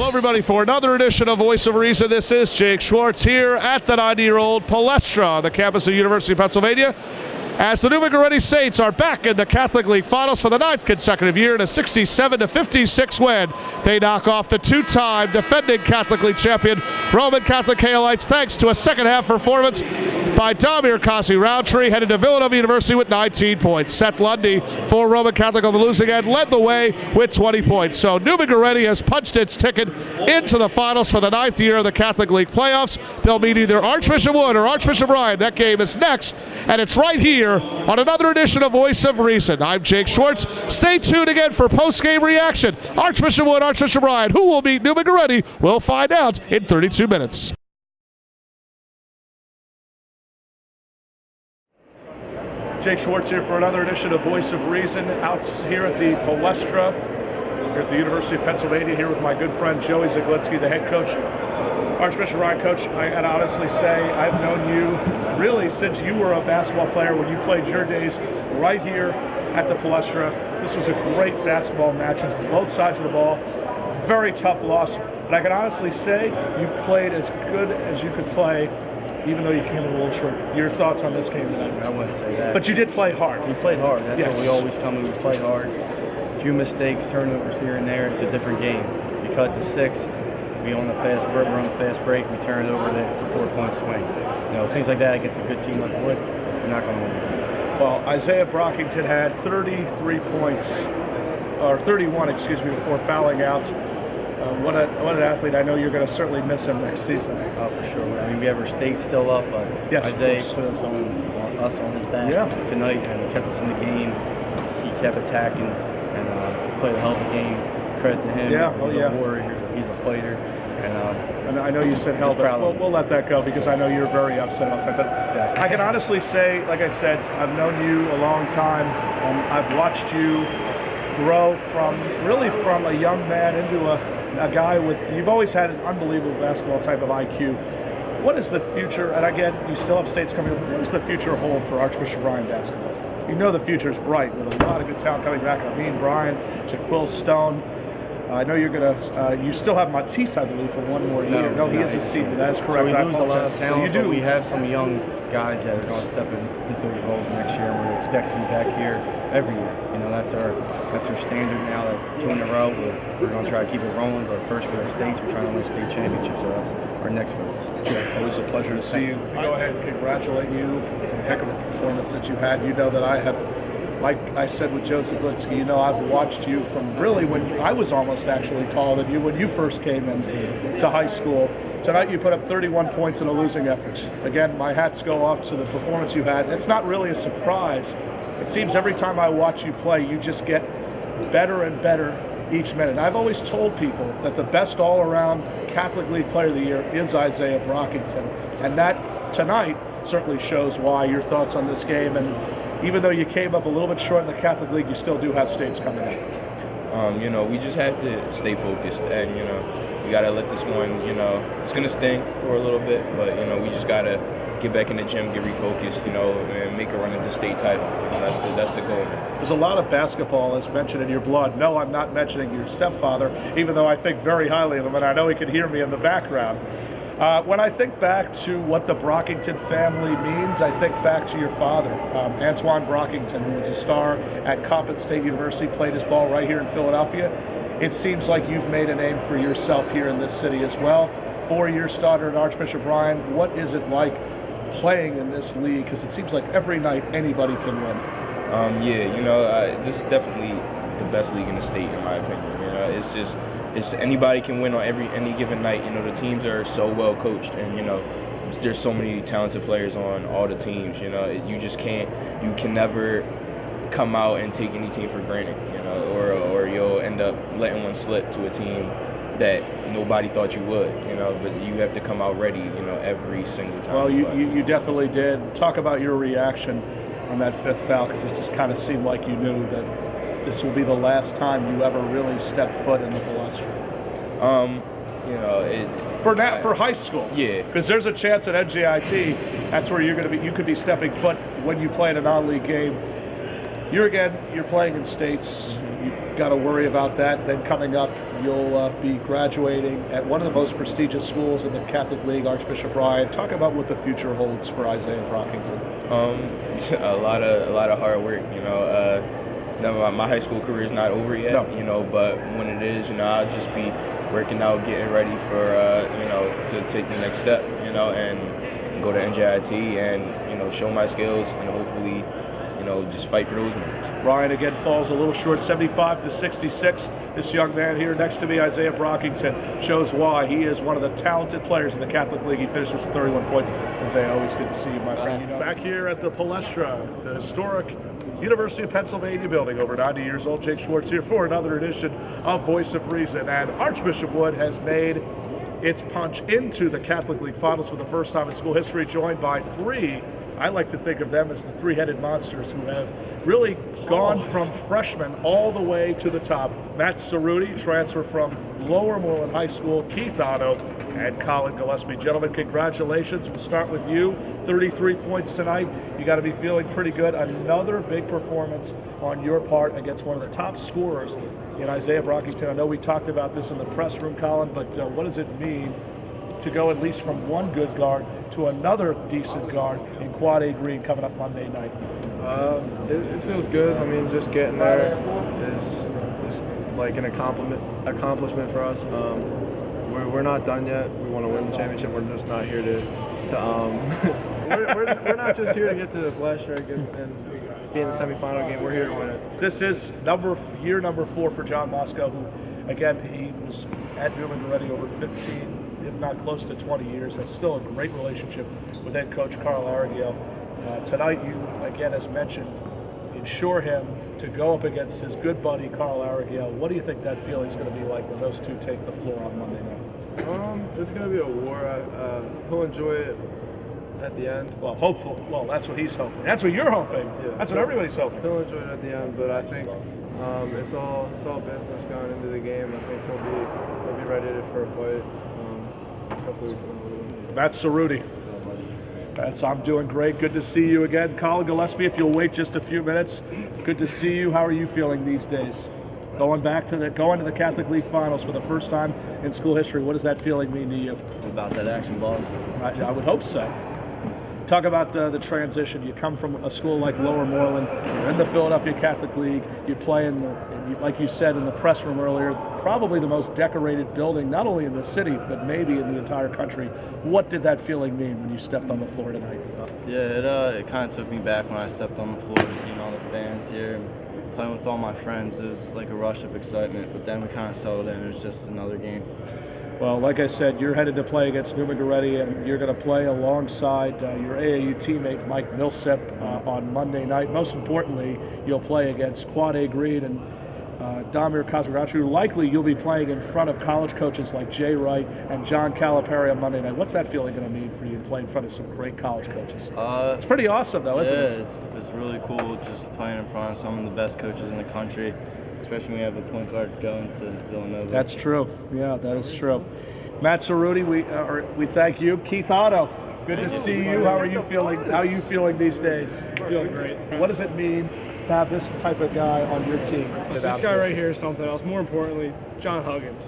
Hello, everybody, for another edition of Voice of Reason. This is Jake Schwartz here at the 90-year-old Palestra on the campus of the University of Pennsylvania, as the New Vigorelli Saints are back in the Catholic League Finals for the 9th consecutive year in a 67-56 win. They knock off the two-time defending Catholic League champion Roman Catholic Haolites thanks to a second-half performance by Damir Kasi-Roundtree, headed to Villanova University with 19 points. Seth Lundy for Roman Catholic on the losing end led the way with 20 points. So New Vigorelli has punched its ticket into the finals for the 9th year of the Catholic League playoffs. They'll meet either Archbishop Wood or Archbishop Ryan. That game is next, and it's right here on another edition of Voice of Reason. I'm Jake Schwartz. Stay tuned again for post-game reaction. Archbishop Wood, Archbishop Ryan. Who will meet New Vigorelli? We'll find out in 32 minutes. Jake Schwartz here for another edition of Voice of Reason, out here at the Palestra, here at the University of Pennsylvania, here with my good friend Joey Zeglinski, the head coach. Archbishop Ryan, Coach, I gotta honestly say I've known you really since you were a basketball player, when you played your days right here at the Palestra. This was a great basketball match on both sides of the ball. Very tough loss, but I can honestly say you played as good as you could play, even though you came a little short. Your thoughts on this game tonight? I wouldn't say that. But you did play hard. We played hard. That's yes. what we always come in. We play hard. A few mistakes, turnovers here and there. It's a different game. We cut to 6. We're on the fast break. We turn it over. It's a 4-point swing. You know, things like that against a good team like Wood, we're not going to win. Well, Izaiah Brockington had 33 points, or 31, excuse me, before fouling out. What an athlete. I know you're going to certainly miss him next season. Oh, for sure. I mean, we have our state still up, but yes, Izaiah put us on his back tonight and kept us in the game. He kept attacking and played a hell of a game. Credit to him. He's a warrior. He's a fighter. And I know you said hell, but we'll let that go because I know you're very upset about that. But exactly. I can honestly say, like I said, I've known you a long time. I've watched you grow from a young man into a guy with, you've always had an unbelievable basketball type of IQ. What is the future, and again, you still have states coming up, what does the future hold for Archbishop Ryan basketball? You know the future is bright with a lot of good talent coming back. Bryan, Jaquil Stone. I know you're going to, you still have Matisse, I believe, for one more year. No, he is a senior. That is correct. So we lose a lot of talent, so but we have some young guys that are going to step into those roles next year, and we're expecting to be back here every year. You know, that's our standard now. That 2 in a row. We're going to try to keep it rolling, but first we have states. We're trying to win state championships, so that's our next focus. Always a pleasure to see you. Go ahead and congratulate you. It's a heck of a performance that you had. You know that I have, like I said with Joe Zeglinski, you know, I've watched you from really when I was almost actually taller than you when you first came into high school. Tonight you put up 31 points in a losing effort. Again, my hats go off to the performance you had. It's not really a surprise. It seems every time I watch you play, you just get better and better each minute. I've always told people that the best all-around Catholic League Player of the Year is Izaiah Brockington. And that tonight certainly shows why. Your thoughts on this game, and even though you came up a little bit short in the Catholic League, you still do have states coming in. You know, we just have to stay focused, and, you know, we got to let this one, you know, it's going to sting for a little bit, but, you know, we just got to get back in the gym, get refocused, you know, and make a run at the state title. You know, that's the goal. There's a lot of basketball as mentioned in your blood. No, I'm not mentioning your stepfather, even though I think very highly of him, and I know he can hear me in the background. When I think back to what the Brockington family means, I think back to your father, Antoine Brockington, who was a star at Coppin State University, played his ball right here in Philadelphia. It seems like you've made a name for yourself here in this city as well. 4-year starter at Archbishop Ryan. What is it like playing in this league? Because it seems like every night anybody can win. Yeah, you know, this is definitely the best league in the state, in my opinion. You know, it's anybody can win on any given night. You know, the teams are so well coached, and, you know, there's so many talented players on all the teams. You know, you can never come out and take any team for granted. You know, or you'll end up letting one slip to a team that nobody thought you would. You know, but you have to come out ready. You know, every single time. Well, you definitely did. Talk about your reaction on that 5th foul, because it just kind of seemed like you knew that this will be the last time you ever really step foot in the Palestra. You know, for high school. Yeah. Because there's a chance at NJIT, that's where you could be stepping foot when you play in a non-league game. You're playing in states. You've got to worry about that. Then coming up, you'll be graduating at one of the most prestigious schools in the Catholic League, Archbishop Ryan. Talk about what the future holds for Izaiah Brockington. A lot of hard work. My high school career is not over yet. No. But when it is, I'll just be working out, getting ready for to take the next step. And go to NJIT and show my skills and hopefully. Just fight for those moments. Ryan again falls a little short, 75-66. This young man here next to me, Izaiah Brockington, shows why he is one of the talented players in the Catholic League. He finished with 31 points. Izaiah, always good to see you, my friend. Back here at the Palestra, the historic University of Pennsylvania building, over 90 years old. Jake Schwartz here for another edition of Voice of Reason. And Archbishop Wood has made its punch into the Catholic League Finals for the first time in school history, joined by three. I like to think of them as the three-headed monsters who have really gone from freshmen all the way to the top. Matt Cerruti, transfer from Lower Moreland High School, Keith Otto, and Collin Gillespie. Gentlemen, congratulations. We'll start with you. 33 points tonight. You got to be feeling pretty good. Another big performance on your part against one of the top scorers in Izaiah Brockington. I know we talked about this in the press room, Collin, but what does it mean to go at least from one good guard to another decent guard in Quad A Green coming up Monday night? It feels good. I mean, just getting there is like an accomplishment for us. We're not done yet. We want to win the championship. We're just not here to we're not just here to get to the flash strike and be in the semifinal game. We're here to win it. This is year number 4 for John Moscow, who, again, he was at Newman already over 15, if not close to 20 years, has still a great relationship with head coach Carl Aragiel. Tonight, you, again, as mentioned, insure him to go up against his good buddy Carl Aragiel. What do you think that feeling is going to be like when those two take the floor on Monday night? It's going to be a war. He'll enjoy it at the end. Well, hopefully. Well, that's what he's hoping. That's what you're hoping. Yeah. That's what everybody's hoping. He'll enjoy it at the end, but I think it's all business going into the game. I think he'll be ready for a fight. Hopefully we can win. Matt Cerruti. I'm doing great. Good to see you again. Collin Gillespie, if you'll wait just a few minutes. Good to see you. How are you feeling these days? Going to the Catholic League Finals for the first time in school history. What does that feeling mean to you? About that action, boss. I would hope so. Talk about the transition. You come from a school like Lower Moreland. You're in the Philadelphia Catholic League. You play like you said in the press room earlier, probably the most decorated building, not only in the city, but maybe in the entire country. What did that feeling mean when you stepped on the floor tonight? Yeah, it kind of took me back when I stepped on the floor, seeing all the fans here, playing with all my friends. It was like a rush of excitement, but then we kind of settled in. It was just another game. Well, like I said, you're headed to play against Newman Goretti, and you're going to play alongside your AAU teammate Mike Millsap on Monday night. Most importantly, you'll play against Quad A Green and Damir Kazmirachu. Likely you'll be playing in front of college coaches like Jay Wright and John Calipari on Monday night. What's that feeling going to mean for you to play in front of some great college coaches? It's pretty awesome, though, isn't it? Yeah, it's really cool just playing in front of some of the best coaches in the country. Especially when we have a point guard going to Villanova. That's true. Yeah, that is true. Matt Cerruti, we thank you. Keith Otto, good to see you. How are you feeling? How are you feeling these days? Feeling great. What does it mean to have this type of guy on your team? This guy right here is something else. More importantly, John Huggins.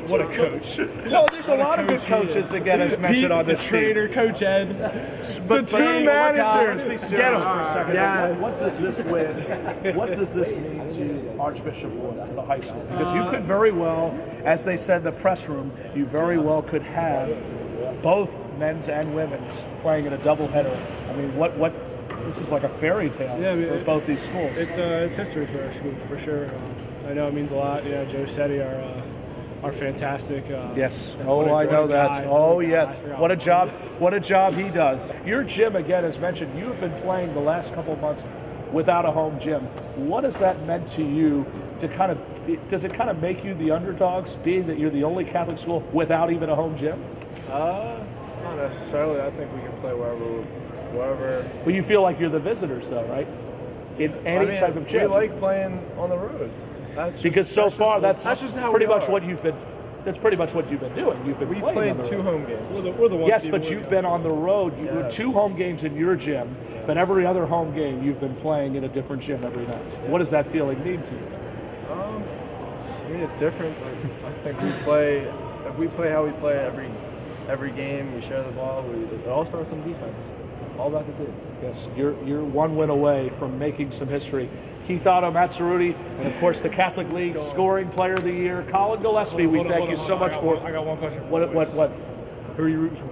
What a coach. Well, there's a lot of good coaches, again, as mentioned on this team. The trainer, Coach Ed. The two managers. Get him for a second. Yes. What does this win? What does this mean to Archbishop Wood, to the high school? Because you could very well, as they said in the press room, you very well could have both men's and women's playing in a doubleheader. I mean, what? This is like a fairy tale for both these schools. It's history for our school, for sure. I know it means a lot. Yeah, Joe Setti are fantastic. Yes. Oh, I know that. Oh, yes. What a job he does. Your gym, again, as mentioned, you've been playing the last couple of months without a home gym. What has that meant to you does it kind of make you the underdogs, being that you're the only Catholic school without even a home gym? Not necessarily. I think we can play wherever. Well, you feel like you're the visitors, though, right? In any type of gym. We like playing on the road. That's just how pretty much what you've been. That's pretty much what you've been doing. We've played 2 home games. We're the ones. Yes, but you've been on the road. You were 2 home games in your gym, but every other home game you've been playing in a different gym every night. What does that feeling mean to you? I mean, it's different, but I think if we play how we play every game, we share the ball, it all starts on defense. All about the team. Yes, you're one win away from making some history. Keith Otto, Matt Cerruti, and of course the Catholic League Scoring Player of the Year, Collin Gillespie. We thank you so much for. I got one question. What? Who are you rooting for?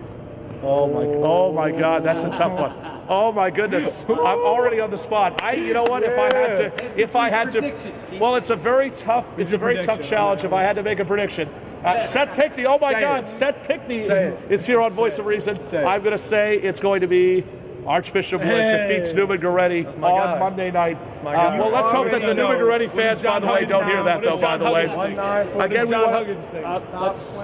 Oh my God, that's a tough one. Oh my goodness, I'm already on the spot. You know what? If I had to, well, it's a very tough challenge. If I had to make a prediction, Seth Pickney. Oh my God, Seth Pickney is here on Voice of Reason. I'm going to say it's going to be Archbishop Wood defeats Newman Goretti on Monday night. Well, let's hope that the Newman Goretti fans, by the way, don't hear that, though, by the way.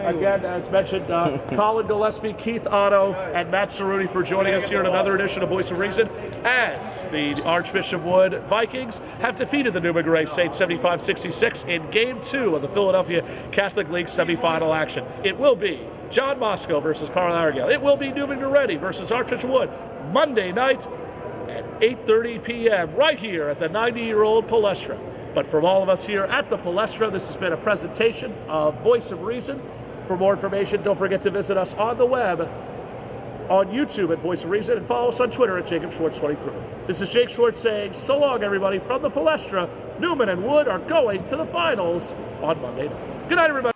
Again, as mentioned, Collin Gillespie, Keith Otto, and Matt Cerruti for joining us here in another edition of Voice of Reason as the Archbishop Wood Vikings have defeated the Newman Goretti Saints 75-66 in Game 2 of the Philadelphia Catholic League semifinal action. It will be John Moscow versus Carl Argyle. It will be Newman Goretti versus Archbishop Wood Monday night at 8:30 p.m. right here at the 90-year-old Palestra. But from all of us here at the Palestra, this has been a presentation of Voice of Reason. For more information, don't forget to visit us on the web, on YouTube at Voice of Reason, and follow us on Twitter at Jacob Schwartz 23. This is Jake Schwartz saying so long, everybody, from the Palestra. Newman and Wood are going to the finals on Monday night. Good night, everybody.